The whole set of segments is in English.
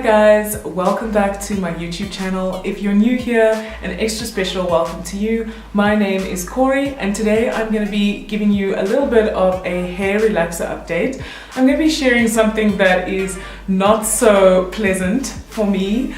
guys, welcome back to my YouTube channel. If you're new here, an extra special welcome to you. My name is Corey and today I'm going to be giving you a little bit of a hair relaxer update. I'm going to be sharing something that is not so pleasant for me.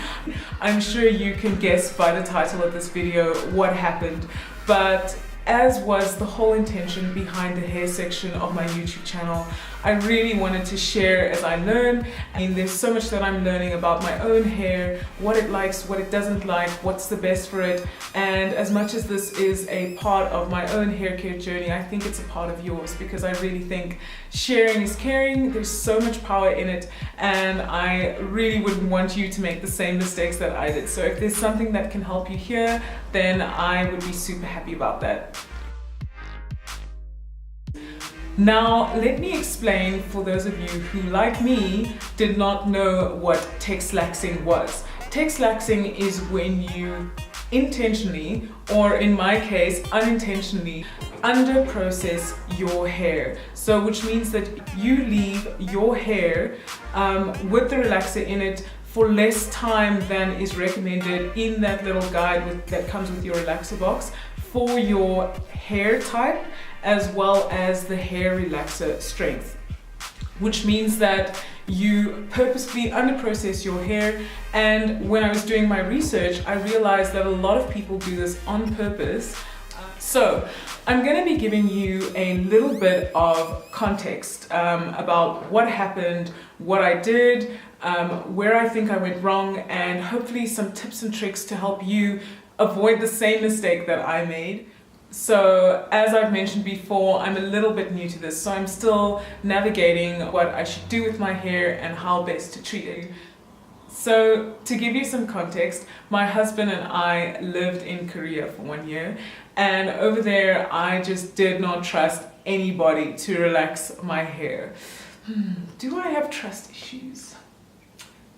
I'm sure you can guess by the title of this video what happened, but as was the whole intention behind the hair section of my YouTube channel, I really wanted to share as I learn. I mean, there's so much that I'm learning about my own hair, what it likes, what it doesn't like, what's the best for it. And as much as this is a part of my own hair care journey, I think it's a part of yours because I really think sharing is caring. There's so much power in it and I really wouldn't want you to make the same mistakes that I did. So if there's something that can help you here, then I would be super happy about that. Now, let me explain for those of you who, like me, did not know what texlaxing was. Texlaxing is when you intentionally, or in my case, unintentionally, under-process your hair. So, which means that you leave your hair with the relaxer in it for less time than is recommended in that little guide that comes with your relaxer box for your hair type, as well as the hair relaxer strength, which means that you purposefully under-process your hair. And when I was doing my research, I realized that a lot of people do this on purpose. So I'm going to be giving you a little bit of context about what happened, what I did, where I think I went wrong, and hopefully some tips and tricks to help you avoid the same mistake that I made. So as I've mentioned before, I'm a little bit new to this, so I'm still navigating what I should do with my hair and how best to treat it. So to give you some context, my husband and I lived in Korea for 1 year, and over there I just did not trust anybody to relax my hair. Do I have trust issues?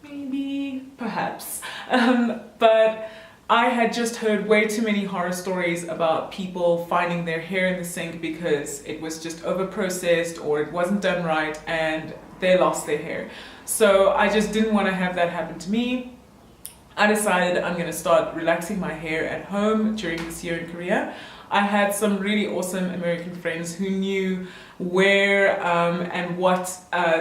Maybe, perhaps, but I had just heard way too many horror stories about people finding their hair in the sink because it was just over-processed or it wasn't done right and they lost their hair. So I just didn't want to have that happen to me. I decided I'm going to start relaxing my hair at home during this year in Korea. I had some really awesome American friends who knew where and what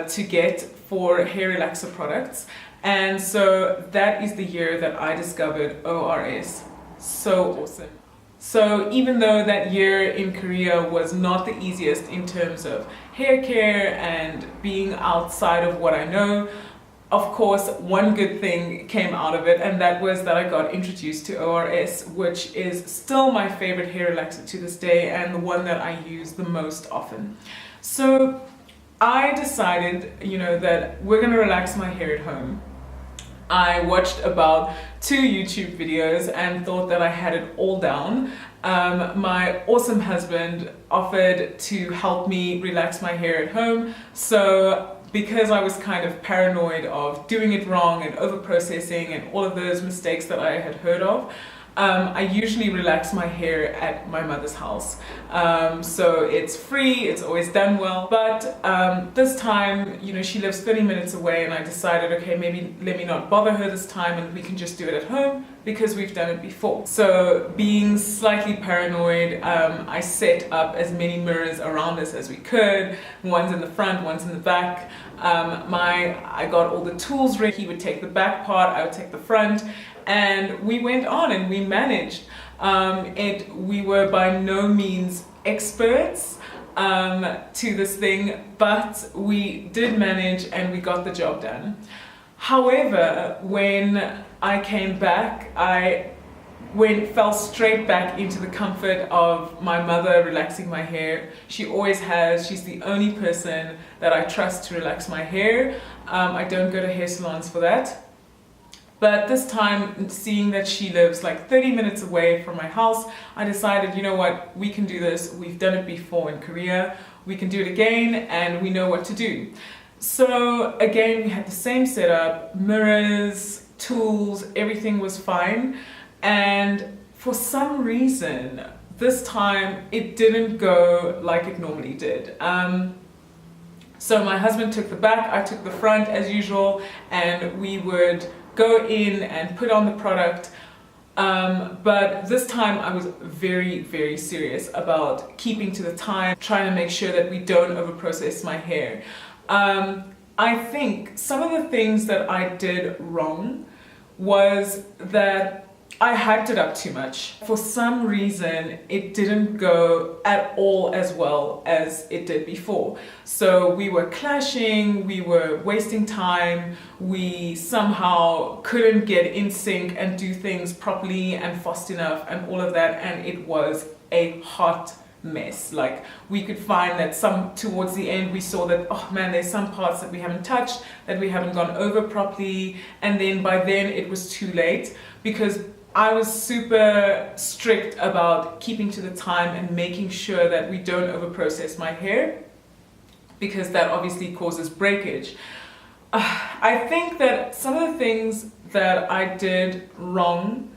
to get for hair relaxer products. And so that is the year that I discovered ORS. So awesome. So even though that year in Korea was not the easiest in terms of hair care and being outside of what I know, of course, one good thing came out of it, and that was that I got introduced to ORS, which is still my favorite hair relaxer to this day and the one that I use the most often. So I decided, that we're going to relax my hair at home. I watched about 2 YouTube videos and thought that I had it all down. My awesome husband offered to help me relax my hair at home. So because I was kind of paranoid of doing it wrong and over-processing and all of those mistakes that I had heard of, I usually relax my hair at my mother's house. So it's free, it's always done well. But this time, she lives 30 minutes away and I decided, okay, maybe let me not bother her this time and we can just do it at home because we've done it before. So being slightly paranoid, I set up as many mirrors around us as we could. One's in the front, one's in the back. I got all the tools ready. He would take the back part, I would take the front. And we went on and we managed. We were by no means experts to this thing, but we did manage and we got the job done. However, when I came back, I fell straight back into the comfort of my mother relaxing my hair. She always has. She's the only person that I trust to relax my hair. I don't go to hair salons for that. But this time, seeing that she lives like 30 minutes away from my house, I decided, you know what, we can do this. We've done it before in Korea. We can do it again and we know what to do. So again, we had the same setup, mirrors, tools, everything was fine. And for some reason, this time it didn't go like it normally did. So my husband took the back, I took the front as usual, and we would go in and put on the product. But this time I was very, very serious about keeping to the time, trying to make sure that we don't overprocess my hair. I think some of the things that I did wrong was that I hyped it up too much. For some reason, it didn't go at all as well as it did before. So we were clashing, we were wasting time, we somehow couldn't get in sync and do things properly and fast enough and all of that, and it was a hot mess. Like, we could find that towards the end we saw that, oh man, there's some parts that we haven't touched, that we haven't gone over properly, and then by then it was too late, because I was super strict about keeping to the time and making sure that we don't overprocess my hair, because that obviously causes breakage. I think that some of the things that I did wrong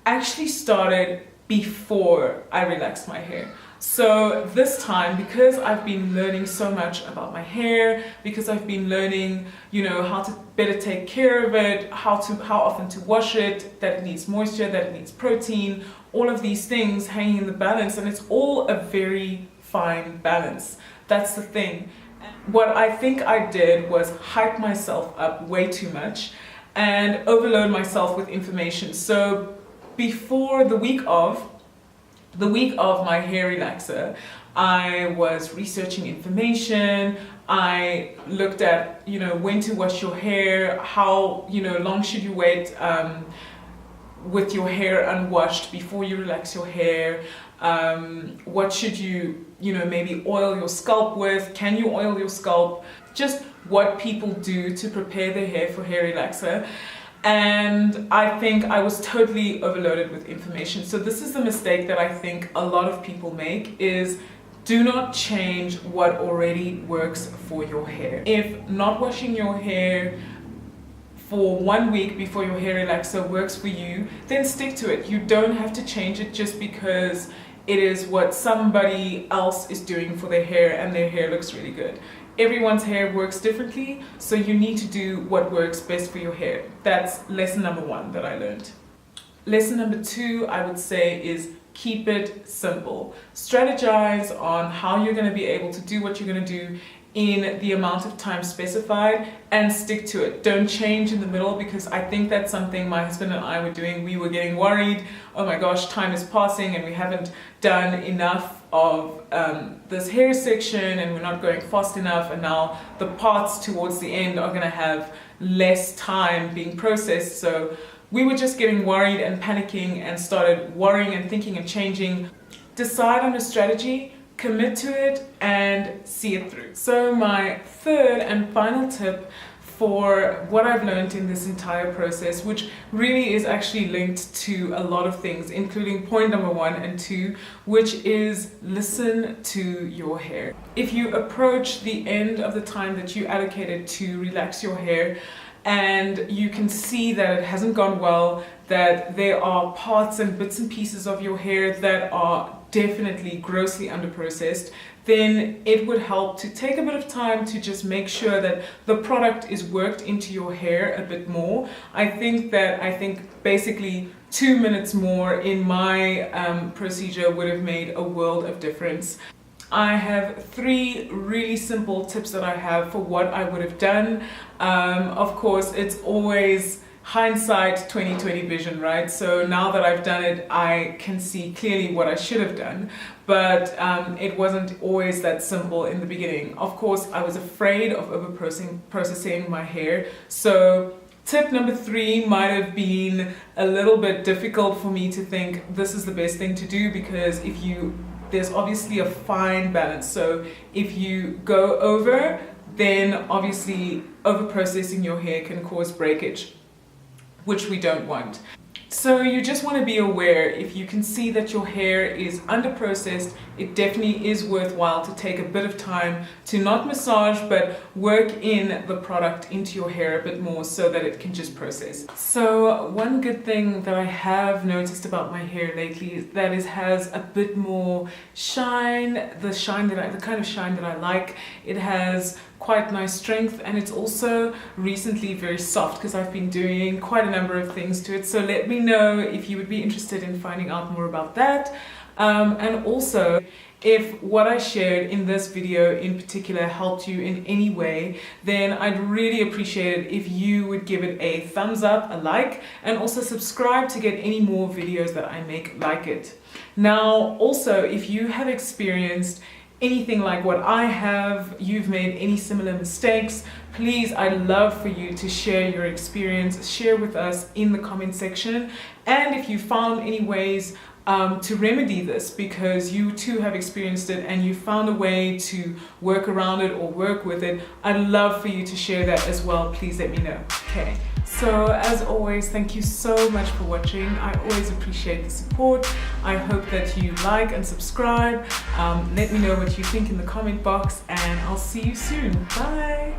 actually started before I relaxed my hair. So this time, because I've been learning so much about my hair, because I've been learning, how to better take care of it, how often to wash it, that it needs moisture, that it needs protein, all of these things hanging in the balance, and it's all a very fine balance. That's the thing. What I think I did was hype myself up way too much and overload myself with information. So before the week of my hair relaxer, I was researching information. I looked at, when to wash your hair, how, long should you wait with your hair unwashed before you relax your hair. What should you, maybe oil your scalp with? Can you oil your scalp? Just what people do to prepare their hair for hair relaxer. And I think I was totally overloaded with information. So this is the mistake that I think a lot of people make, is do not change what already works for your hair. If not washing your hair for 1 week before your hair relaxer works for you, then stick to it. You don't have to change it just because it is what somebody else is doing for their hair and their hair looks really good. Everyone's hair works differently, so you need to do what works best for your hair. That's lesson number 1 that I learned. Lesson number 2, I would say, is keep it simple. Strategize on how you're going to be able to do what you're going to do in the amount of time specified, and stick to it. Don't change in the middle, because I think that's something my husband and I were doing. We were getting worried, oh my gosh, time is passing and we haven't done enough of this hair section, and we're not going fast enough, and now the parts towards the end are going to have less time being processed. So we were just getting worried and panicking and started worrying and thinking and changing. Decide on a strategy, commit to it, and see it through. So my third and final tip for what I've learned in this entire process, which really is actually linked to a lot of things, including point number 1 and 2, which is listen to your hair. If you approach the end of the time that you allocated to relax your hair, and you can see that it hasn't gone well, that there are parts and bits and pieces of your hair that are definitely grossly underprocessed, then it would help to take a bit of time to just make sure that the product is worked into your hair a bit more. I think basically 2 minutes more in my procedure would have made a world of difference. I have 3 really simple tips that I have for what I would have done. Of course, it's always hindsight 20/20 vision, right? So now that I've done it, I can see clearly what I should have done, but it wasn't always that simple in the beginning. Of course, I was afraid of processing my hair. So tip number 3 might have been a little bit difficult for me to think this is the best thing to do, because there's obviously a fine balance. So if you go over, then obviously over processing your hair can cause breakage, which we don't want. So you just want to be aware, if you can see that your hair is under processed, it definitely is worthwhile to take a bit of time to not massage but work in the product into your hair a bit more so that it can just process. So one good thing that I have noticed about my hair lately is that it has a bit more shine, the kind of shine that I like. It has quite nice strength, and it's also recently very soft because I've been doing quite a number of things to it. So let me know if you would be interested in finding out more about that. And also, if what I shared in this video in particular helped you in any way, then I'd really appreciate it if you would give it a thumbs up, a like, and also subscribe to get any more videos that I make like it. Now, also, if you have experienced anything like what I have, you've made any similar mistakes, please, I'd love for you to share your experience, share with us in the comment section. And if you found any ways to remedy this because you too have experienced it and you found a way to work around it or work with it, I'd love for you to share that as well. Please let me know. Okay, so as always, thank you so much for watching. I always appreciate the support. I hope that you like and subscribe. Let me know what you think in the comment box, and I'll see you soon. Bye.